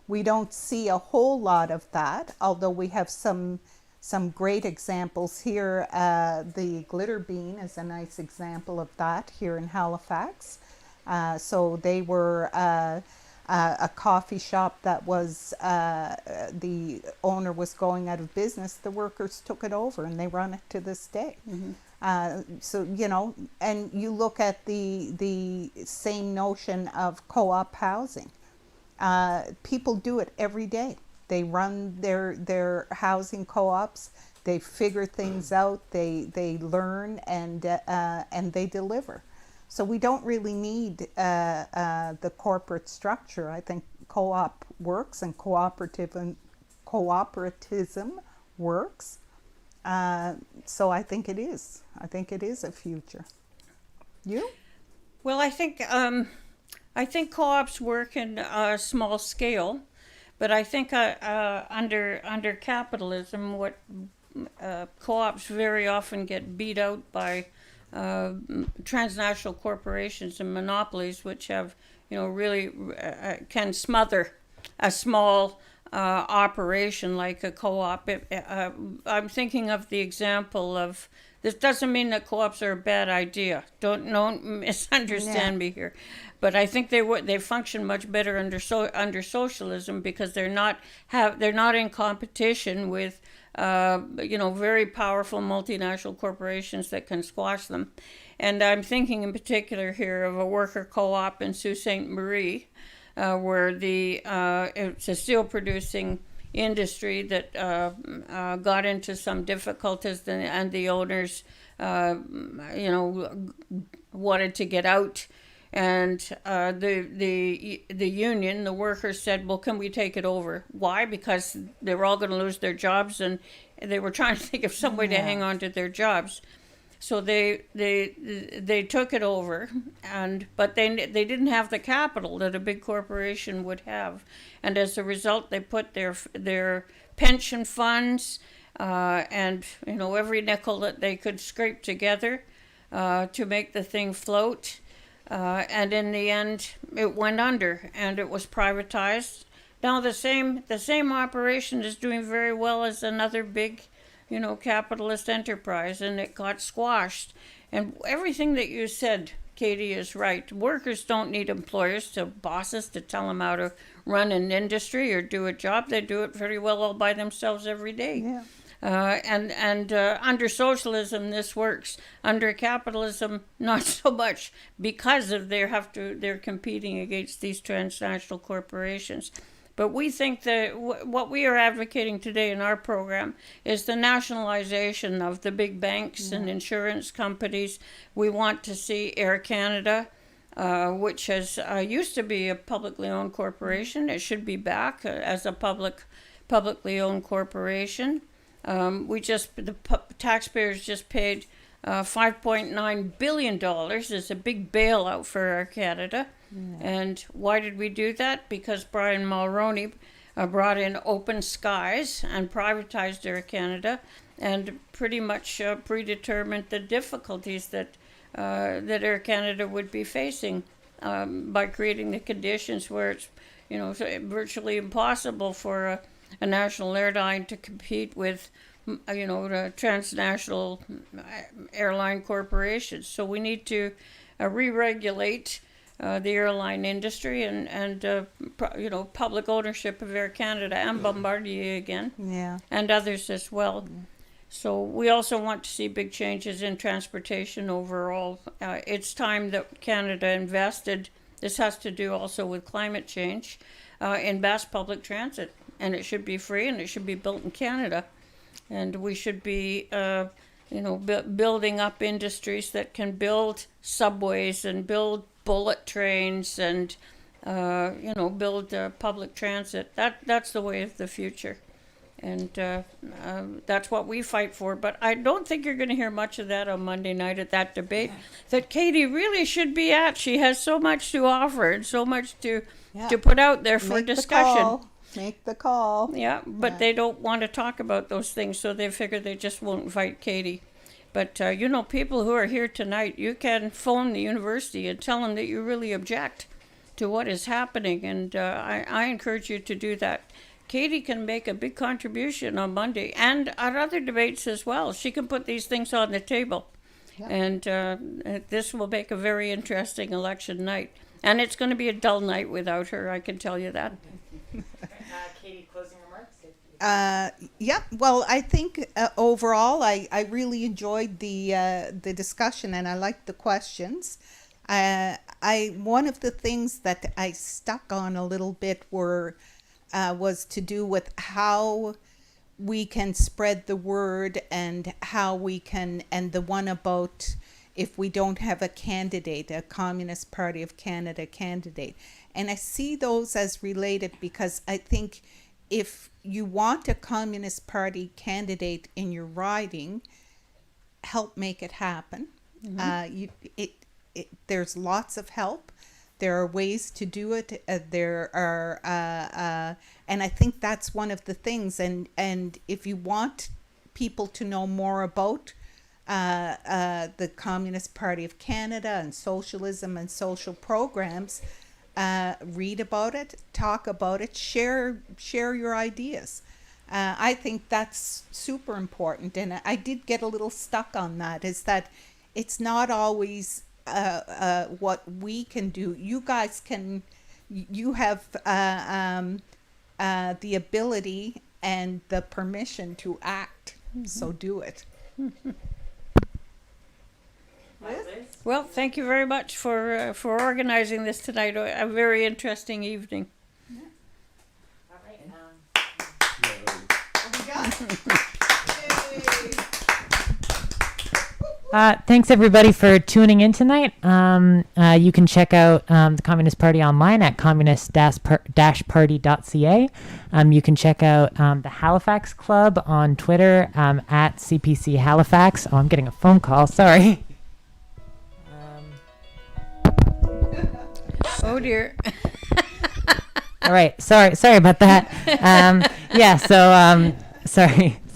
We don't see a whole lot of that, although we have some great examples here. The Glitter Bean is a nice example of that here in Halifax. So they were a coffee shop that was, the owner was going out of business. The workers took it over and they run it to this day. So, you know, and you look at the same notion of co-op housing. People do it every day. They run their housing co-ops. They figure things out. They learn and they deliver. So we don't really need the corporate structure. I think co-op works and cooperatism works. So I think it is. I think it is a future. You? Well, I think co-ops work in a small scale, but I think under capitalism, what co-ops very often get beat out by transnational corporations and monopolies, which have, you know, really can smother a small operation like a co-op. I'm thinking of the example of, this doesn't mean that co-ops are a bad idea. Don't misunderstand me here, but I think they function much better under socialism because they're not in competition with very powerful multinational corporations that can squash them. And I'm thinking in particular here of a worker co-op in Sault Ste. Marie, where it's a steel producing industry that got into some difficulties, and the owners wanted to get out, and the union, the workers said, well, can we take it over? Why? Because they were all going to lose their jobs, and they were trying to think of some way to hang on to their jobs. So they took it over, but they didn't have the capital that a big corporation would have, and as a result, they put their pension funds and every nickel that they could scrape together to make the thing float, and in the end, it went under and it was privatized. Now the same operation is doing very well as another big capitalist enterprise, and it got squashed. And everything that you said, Katie, is right. Workers don't need employers, bosses to tell them how to run an industry or do a job. They do it very well all by themselves every day. Yeah. And under socialism, this works. Under capitalism, not so much, because of they're competing against these transnational corporations. But we think that what we are advocating today in our program is the nationalization of the big banks and insurance companies. We want to see Air Canada, which has used to be a publicly owned corporation. It should be back as a publicly owned corporation. The taxpayers just paid $5.9 billion as a big bailout for Air Canada. And why did we do that? Because Brian Mulroney brought in Open Skies and privatized Air Canada, and pretty much predetermined the difficulties that Air Canada would be facing. by creating the conditions where it's, virtually impossible for a national airline to compete with, the transnational airline corporations. So we need to re-regulate the airline industry and public ownership of Air Canada and Bombardier again, Yeah. and others as well. So we also want to see big changes in transportation overall. It's time that Canada invested. This has to do also with climate change in mass public transit, and it should be free and it should be built in Canada. And we should be, building up industries that can build subways and build bullet trains and, build public transit. That's the way of the future. And that's what we fight for. But I don't think you're going to hear much of that on Monday night at that debate that Katie really should be at. She has so much to offer and so much to put out there for discussion. Make the call. Yeah, but they don't want to talk about those things, so they figure they just won't invite Katie. But, people who are here tonight, you can phone the university and tell them that you really object to what is happening. And I encourage you to do that. Katie can make a big contribution on Monday and at other debates as well. She can put these things on the table. Yeah. And this will make a very interesting election night. And it's going to be a dull night without her, I can tell you that. Katie, closing remarks? Well, I think overall I really enjoyed the discussion and I liked the questions. One of the things that I stuck on a little bit was to do with how we can spread the word and how we can, and the one about if we don't have a candidate, a Communist Party of Canada candidate. And I see those as related because I think if you want a Communist Party candidate in your riding, help make it happen. Mm-hmm. There's lots of help. There are ways to do it. And I think that's one of the things. And if you want people to know more about the Communist Party of Canada and socialism and social programs, read about it, talk about it, share your ideas. I think that's super important. And I did get a little stuck on that, is that it's not always what we can do. You guys can, you have the ability and the permission to act. Mm-hmm. So do it. Well, thank you very much for organizing this tonight. A very interesting evening. Yeah. All right. Thanks everybody for tuning in tonight. You can check out the Communist Party online at communist-party.ca. You can check out the Halifax Club on Twitter at CPC Halifax. Oh, I'm getting a phone call. Sorry. Oh dear. All right. Sorry about that.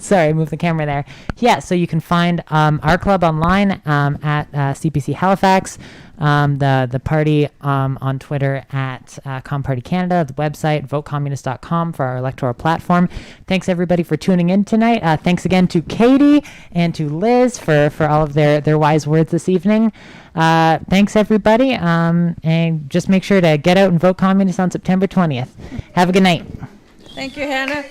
Sorry, move the camera there. Yeah, so you can find our club online at CPC Halifax, the party on Twitter at Comparty Canada, the website votecommunist.com for our electoral platform. Thanks everybody for tuning in tonight. Thanks again to Katie and to Liz for all of their wise words this evening. Thanks everybody, and just make sure to get out and vote communist on September 20th. Have a good night. Thank you, Hannah.